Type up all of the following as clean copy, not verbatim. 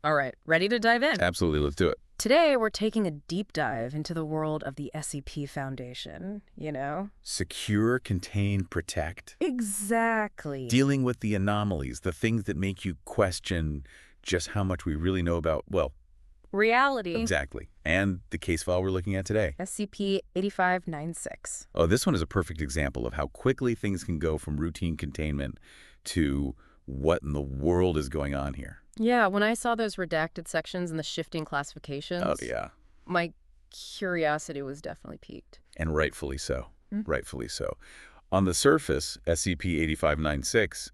All right, ready to dive in? Absolutely, let's do it. Today, we're taking a deep dive into the world of the SCP Foundation, you know? Secure, contain, protect. Exactly. Dealing with the anomalies, the things that make you question just how much we really know about, well, Reality. exactly. And the case file we're looking at today. SCP-8596. Oh, this one is a perfect example of how quickly things can go from routine containment to what in the world is going on here. Yeah, when I saw those redacted sections and the shifting classifications, Oh, yeah. my curiosity was definitely piqued. And rightfully so. Mm. Rightfully so. On the surface, SCP-8596,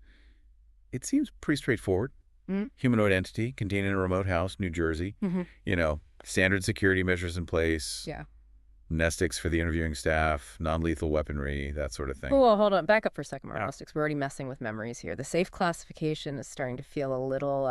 it seems pretty straightforward. Mm. Humanoid entity contained in a remote house, New Jersey. You know, standard security measures in place. Yeah. Nestics for the interviewing staff, non-lethal weaponry, that sort of thing. Oh, well, hold on. Back up for a second, Yeah. Marnostics. We're already messing with memories here. The safe classification is starting to feel a little,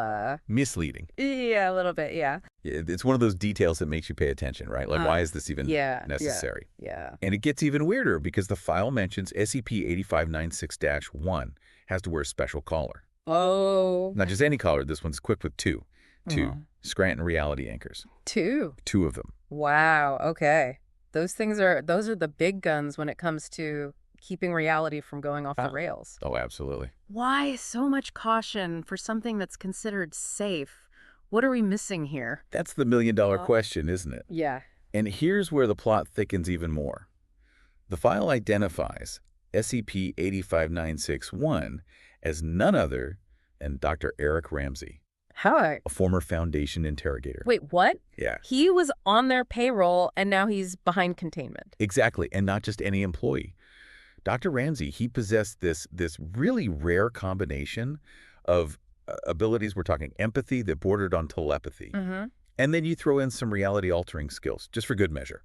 Misleading. Yeah, a little bit, yeah. It's one of those details that makes you pay attention, right? Like, why is this even necessary? Yeah. And it gets even weirder because the file mentions SCP-8596-1 has to wear a special collar. Oh. Not just any collar. This one's equipped with two Oh. Scranton reality anchors. Two Two of them. Wow, okay. Those are the big guns when it comes to keeping reality from going off the rails. Oh, absolutely. Why so much caution for something that's considered safe? What are we missing here? That's the million-dollar question, isn't it? Yeah. And here's where the plot thickens even more. The file identifies SCP-8596-1 as none other than Dr. Eric Ramsey, How? a former Foundation interrogator. Wait, what? Yeah. He was on their payroll and now he's behind containment. Exactly, and not just any employee. Dr. Ramsey, he possessed this really rare combination of abilities. We're talking empathy that bordered on telepathy. And then you throw in some reality-altering skills, just for good measure.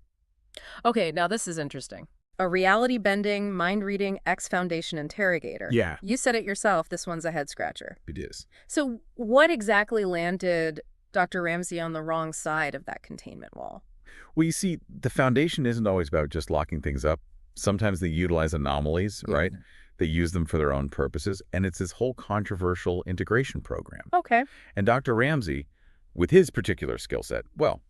Okay, now this is interesting. A reality-bending, mind-reading ex-Foundation interrogator. Yeah. You said it yourself, this one's a head-scratcher. It is. So what exactly landed Dr. Ramsey on the wrong side of that containment wall? Well, you see, the Foundation isn't always about just locking things up. Sometimes they utilize anomalies, right? They use them for their own purposes, and it's this whole controversial integration program. Okay. And Dr. Ramsey, with his particular skill set, well,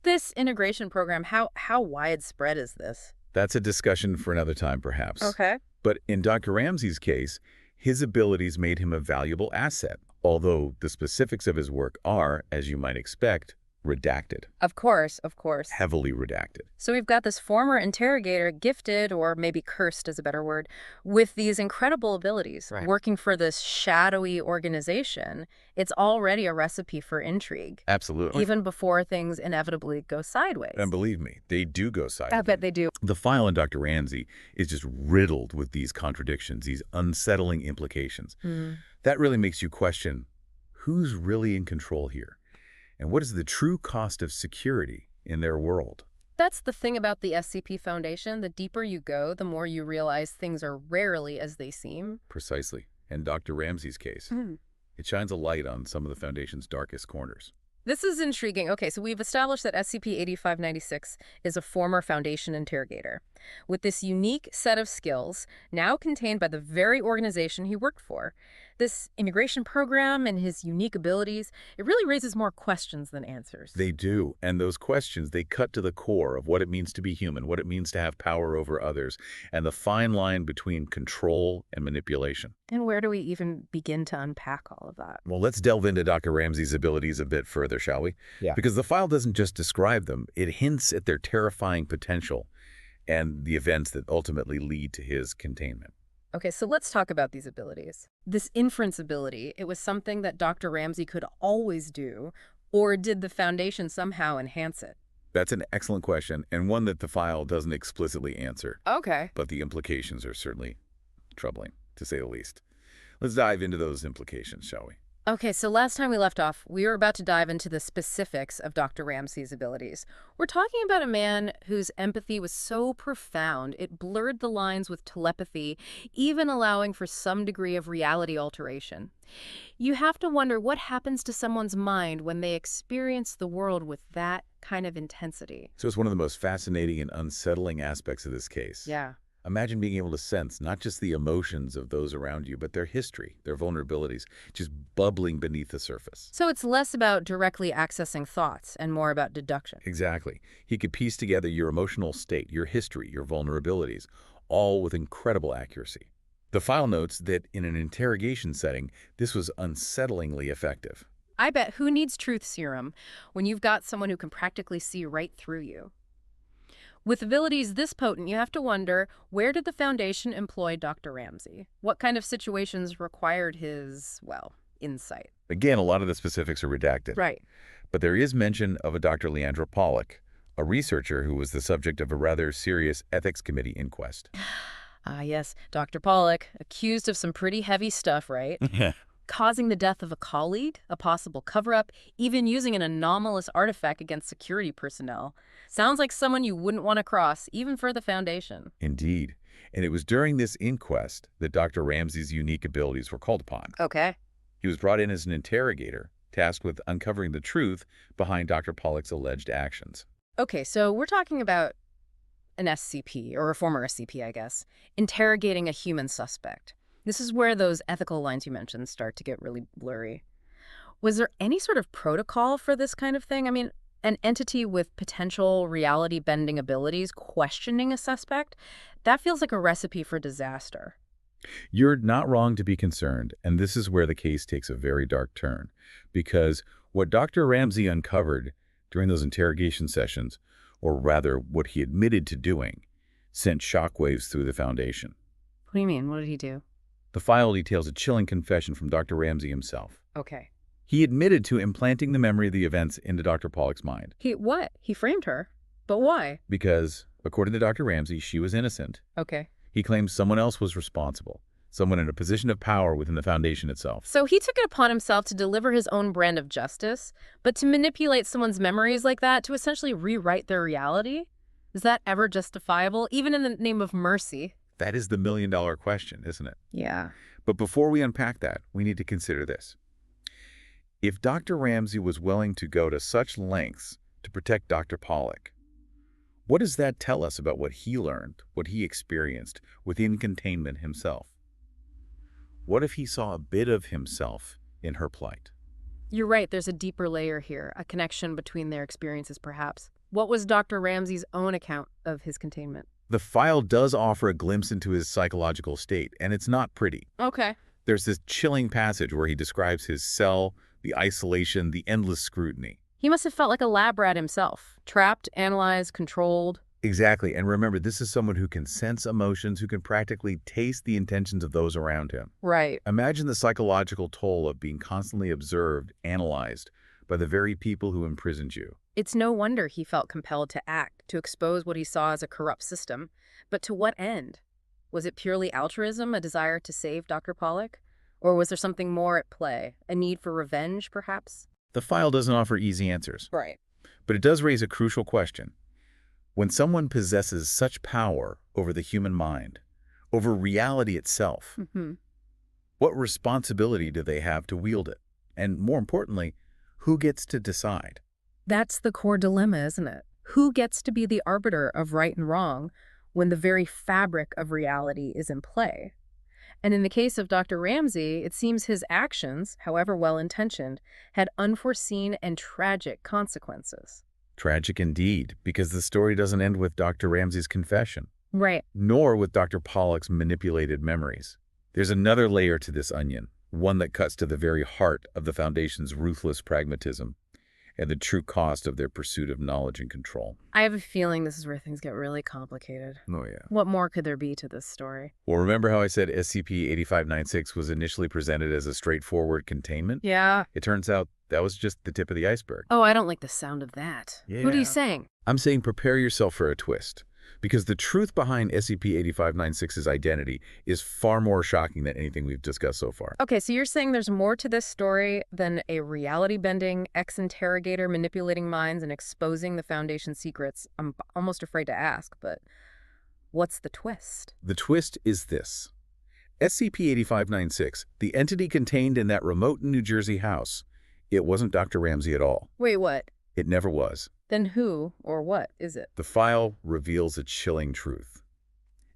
This integration program, how widespread is this? that's a discussion for another time, perhaps. Okay. But in Dr. Ramsey's case, his abilities made him a valuable asset, although the specifics of his work are, as you might expect, redacted. Of course, of course. Heavily redacted. So we've got this former interrogator, gifted, or maybe cursed is a better word, with these incredible abilities, working for this shadowy organization. It's already a recipe for intrigue. Absolutely. Even before things inevitably go sideways. And believe me, they do go sideways. I bet they do. The file on Dr. Ramsey is just riddled with these contradictions, these unsettling implications. That really makes you question, who's really in control here? And what is the true cost of security in their world? That's the thing about the SCP Foundation. The deeper you go, the more you realize things are rarely as they seem. Precisely. And Dr. Ramsey's case, it shines a light on some of the Foundation's darkest corners. This is intriguing. Okay, so we've established that SCP-8596 is a former Foundation interrogator with this unique set of skills now contained by the very organization he worked for. This immigration program and his unique abilities, it really raises more questions than answers. They do. And those questions, they cut to the core of what it means to be human, what it means to have power over others, and the fine line between control and manipulation. And where do we even begin to unpack all of that? Well, let's delve into Dr. Ramsey's abilities a bit further, shall we? Yeah. Because the file doesn't just describe them, it hints at their terrifying potential and the events that ultimately lead to his containment. Okay, so let's talk about these abilities. This inference ability, it was something that Dr. Ramsey could always do, or did the Foundation somehow enhance it? That's an excellent question, and one that the file doesn't explicitly answer. Okay. But the implications are certainly troubling, to say the least. Let's dive into those implications, shall we? Okay, so last time we left off, we were about to dive into the specifics of Dr. Ramsey's abilities. We're talking about a man whose empathy was so profound, it blurred the lines with telepathy, even allowing for some degree of reality alteration. You have to wonder what happens to someone's mind when they experience the world with that kind of intensity. So it's one of the most fascinating and unsettling aspects of this case. Yeah. Imagine being able to sense not just the emotions of those around you, but their history, their vulnerabilities, just bubbling beneath the surface. So it's less about directly accessing thoughts and more about deduction. Exactly. He could piece together your emotional state, your history, your vulnerabilities, all with incredible accuracy. The file notes that in an interrogation setting, this was unsettlingly effective. I bet who needs truth serum when you've got someone who can practically see right through you? With abilities this potent, you have to wonder, where did the Foundation employ Dr. Ramsey? What kind of situations required his, well, insight? Again, a lot of the specifics are redacted, Right. but there is mention of a Dr. Leandra Pollock, a researcher who was the subject of a rather serious ethics committee inquest. Ah, yes, Dr. Pollock, accused of some pretty heavy stuff, right? Yeah. Causing the death of a colleague, a possible cover-up, even using an anomalous artifact against security personnel. Sounds like someone you wouldn't want to cross, even for the Foundation. Indeed. And it was during this inquest that Dr. Ramsey's unique abilities were called upon. Okay. He was brought in as an interrogator, tasked with uncovering the truth behind Dr. Pollock's alleged actions. Okay, so we're talking about an SCP, or a former SCP, I guess, interrogating a human suspect. This is where those ethical lines you mentioned start to get really blurry. Was there any sort of protocol for this kind of thing? I mean, an entity with potential reality-bending abilities questioning a suspect? That feels like a recipe for disaster. You're not wrong to be concerned, and this is where the case takes a very dark turn, because what Dr. Ramsey uncovered during those interrogation sessions, or rather what he admitted to doing, sent shockwaves through the Foundation. What do you mean? What did he do? The file details a chilling confession from Dr. Ramsey himself. Okay. He admitted to implanting the memory of the events into Dr. Pollock's mind What? He framed her? But why? because, according to Dr. Ramsey, she was innocent. Okay. He claims someone else was responsible, someone in a position of power within the Foundation itself. So he took it upon himself to deliver his own brand of justice, but to manipulate someone's memories like that, to essentially rewrite their reality? Is that ever justifiable, even in the name of mercy? That is the million-dollar question, isn't it? Yeah. But before we unpack that, we need to consider this. If Dr. Ramsey was willing to go to such lengths to protect Dr. Pollock, what does that tell us about what he learned, what he experienced within containment himself? What if he saw a bit of himself in her plight? You're right, there's a deeper layer here, a connection between their experiences perhaps. What was Dr. Ramsey's own account of his containment? The file does offer a glimpse into his psychological state, and it's not pretty. Okay. There's this chilling passage where he describes his cell, the isolation, the endless scrutiny. He must have felt like a lab rat himself. Trapped, analyzed, controlled. Exactly, and remember, this is someone who can sense emotions, who can practically taste the intentions of those around him. Right. Imagine the psychological toll of being constantly observed, analyzed, by the very people who imprisoned you. It's no wonder he felt compelled to act, to expose what he saw as a corrupt system. But to what end? Was it purely altruism, a desire to save Dr. Pollock? Or was there something more at play? A need for revenge, perhaps? The file doesn't offer easy answers, Right. but it does raise a crucial question. When someone possesses such power over the human mind, over reality itself, what responsibility do they have to wield it? And more importantly, who gets to decide? That's the core dilemma, isn't it? Who gets to be the arbiter of right and wrong when the very fabric of reality is in play? And in the case of Dr. Ramsey, it seems his actions, however well-intentioned, had unforeseen and tragic consequences. Tragic indeed, because the story doesn't end with Dr. Ramsey's confession, Right. nor with Dr. Pollock's manipulated memories. There's another layer to this onion, one that cuts to the very heart of the Foundation's ruthless pragmatism and the true cost of their pursuit of knowledge and control. I have a feeling this is where things get really complicated. Oh, yeah. What more could there be to this story? Well, remember how I said SCP-8596 was initially presented as a straightforward containment? Yeah. It turns out that was just the tip of the iceberg. Oh, I don't like the sound of that. Yeah. What are you saying? I'm saying prepare yourself for a twist, because the truth behind SCP-8596's identity is far more shocking than anything we've discussed so far. Okay, so you're saying there's more to this story than a reality-bending ex-interrogator manipulating minds and exposing the Foundation's secrets. I'm almost afraid to ask, but what's the twist? The twist is this. SCP-8596, the entity contained in that remote New Jersey house, it wasn't Dr. Ramsey at all. Wait, what? It never was. Then who or what is it? The file reveals a chilling truth.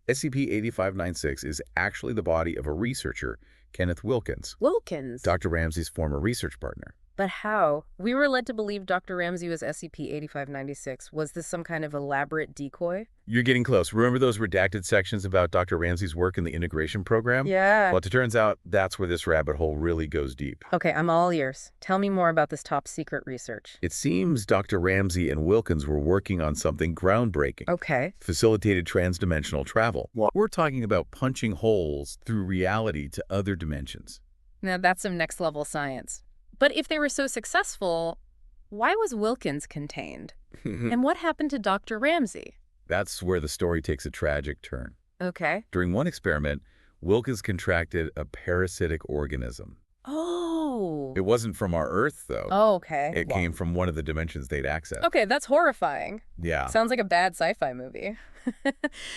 SCP-8596 is actually the body of a researcher, Kenneth Wilkins, Wilkins. Dr. Ramsey's former research partner. But how? We were led to believe Dr. Ramsey was SCP-8596. Was this some kind of elaborate decoy? You're getting close. Remember those redacted sections about Dr. Ramsey's work in the integration program? Yeah. Well, it turns out that's where this rabbit hole really goes deep. Okay, I'm all ears. Tell me more about this top secret research. It seems Dr. Ramsey and Wilkins were working on something groundbreaking. Okay. Facilitated transdimensional travel. We're talking about punching holes through reality to other dimensions. Now that's some next level science. But if they were so successful, why was Wilkins contained? And what happened to Dr. Ramsey? That's where the story takes a tragic turn. Okay. During one experiment, Wilkins contracted a parasitic organism. Oh. It wasn't from our Earth, though. Oh, okay. It came from one of the dimensions they'd accessed. Okay, that's horrifying. Yeah. Sounds like a bad sci-fi movie.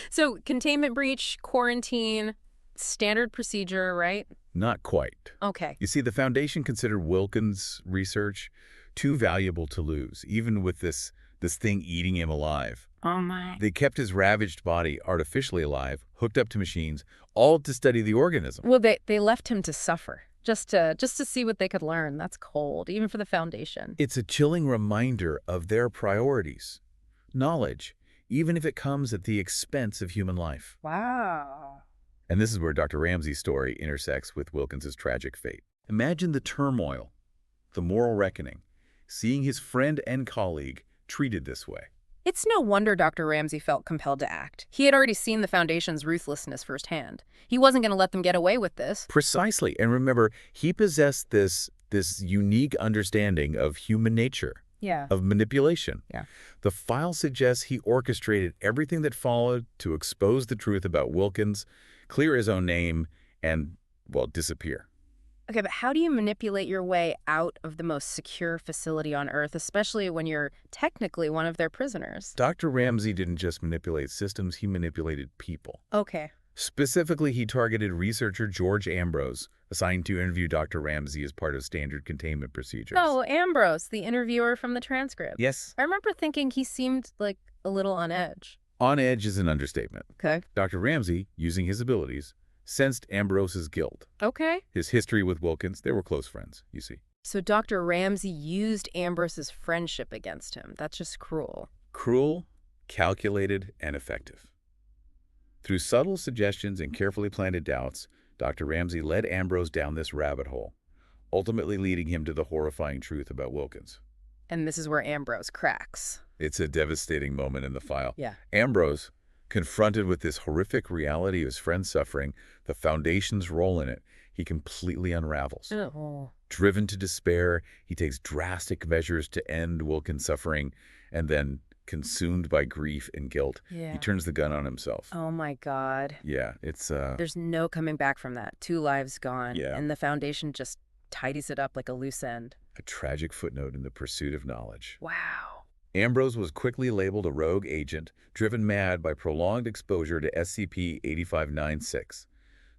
So, containment breach, quarantine, standard procedure, right? Not quite. Okay. You see, the Foundation considered Wilkins' research too valuable to lose, even with this thing eating him alive. Oh, my. They kept his ravaged body artificially alive, hooked up to machines, all to study the organism. Well, they left him to suffer, just to see what they could learn. That's cold, even for the Foundation. It's a chilling reminder of their priorities. Knowledge, even if it comes at the expense of human life. Wow. And this is where Dr. Ramsey's story intersects with Wilkins' tragic fate. Imagine the turmoil, the moral reckoning, seeing his friend and colleague treated this way. It's no wonder Dr. Ramsey felt compelled to act. He had already seen the Foundation's ruthlessness firsthand. He wasn't going to let them get away with this. Precisely. And remember, he possessed this unique understanding of human nature. Yeah. Of manipulation. Yeah. The file suggests he orchestrated everything that followed to expose the truth about Wilkins, clear his own name, and, well, disappear. Okay, but how do you manipulate your way out of the most secure facility on Earth, especially when you're technically one of their prisoners? Dr. Ramsey didn't just manipulate systems, he manipulated people. Okay. Specifically, he targeted researcher George Ambrose, assigned to interview Dr. Ramsey as part of standard containment procedures. Oh, Ambrose, the interviewer from the transcript. Yes. I remember thinking he seemed like a little on edge. On edge is an understatement. Okay. Dr. Ramsey, using his abilities, sensed Ambrose's guilt. Okay. His history with Wilkins, they were close friends, you see. So Dr. Ramsey used Ambrose's friendship against him. That's just cruel. Cruel, calculated, and effective. Through subtle suggestions and carefully planted doubts, Dr. Ramsey led Ambrose down this rabbit hole, ultimately leading him to the horrifying truth about Wilkins. And this is where Ambrose cracks. It's a devastating moment in the file. Yeah. Ambrose, confronted with this horrific reality of his friend's suffering, the Foundation's role in it, he completely unravels. Oh. Driven to despair, he takes drastic measures to end Wilkins' suffering, and then, consumed by grief and guilt, Yeah. he turns the gun on himself. Oh my God. Yeah, it's There's no coming back from that. 2 lives gone. Yeah. And the Foundation just tidies it up like a loose end. a tragic footnote in the pursuit of knowledge. Wow. Ambrose was quickly labeled a rogue agent, driven mad by prolonged exposure to SCP-8596.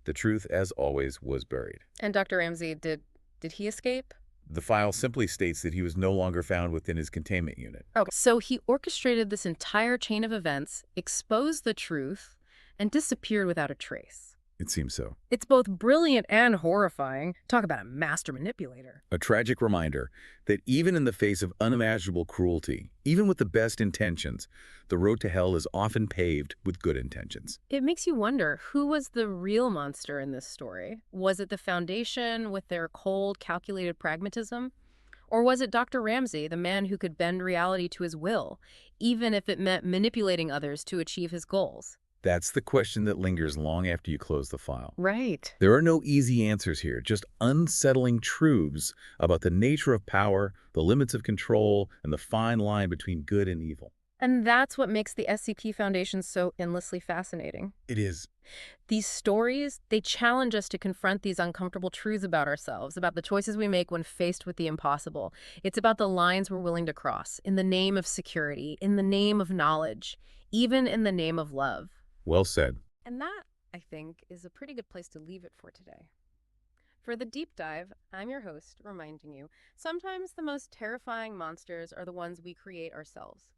The truth, as always, was buried. And Dr. Ramsey, did he escape? The file simply states that he was no longer found within his containment unit. Okay. So he orchestrated this entire chain of events, exposed the truth, and disappeared without a trace. It seems so. It's both brilliant and horrifying. Talk about a master manipulator. A tragic reminder that even in the face of unimaginable cruelty, even with the best intentions, the road to hell is often paved with good intentions. It makes you wonder, who was the real monster in this story? Was it the Foundation with their cold, calculated pragmatism? Or was it Dr. Ramsey, the man who could bend reality to his will, even if it meant manipulating others to achieve his goals? That's the question that lingers long after you close the file. Right. There are no easy answers here, just unsettling truths about the nature of power, the limits of control, and the fine line between good and evil. And that's what makes the SCP Foundation so endlessly fascinating. It is. These stories, they challenge us to confront these uncomfortable truths about ourselves, about the choices we make when faced with the impossible. It's about the lines we're willing to cross, in the name of security, in the name of knowledge, even in the name of love. Well said. And that, I think, is a pretty good place to leave it for today. For the deep dive, I'm your host, reminding you, sometimes the most terrifying monsters are the ones we create ourselves.